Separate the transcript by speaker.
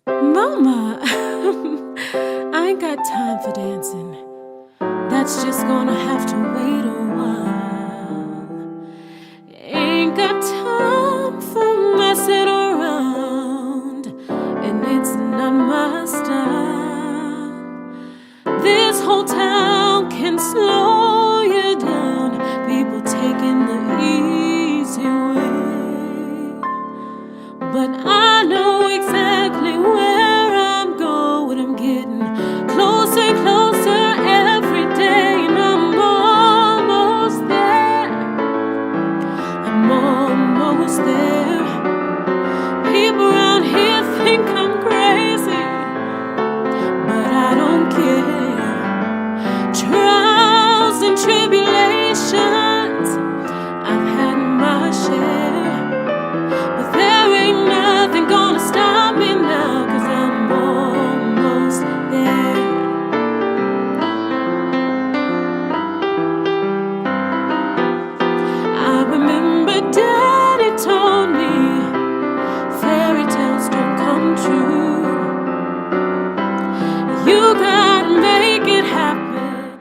Speaker 1: Mama, I ain't got time for dancing. That's just gonna have to wait a while. Ain't got time for messing around, and it's not my style. This whole town can slow you down, people taking the easy way. But I know exactly where I'm going. I'm getting closer and closer every day, and I'm almost there. I'm almost there. People around here think I'm crazy, but I don't care. Trials and tribulations, I've had my share. But there ain't nothing gonna stop me now, 'cause I'm almost there. I remember Daddy told me fairy tales don't come true. You got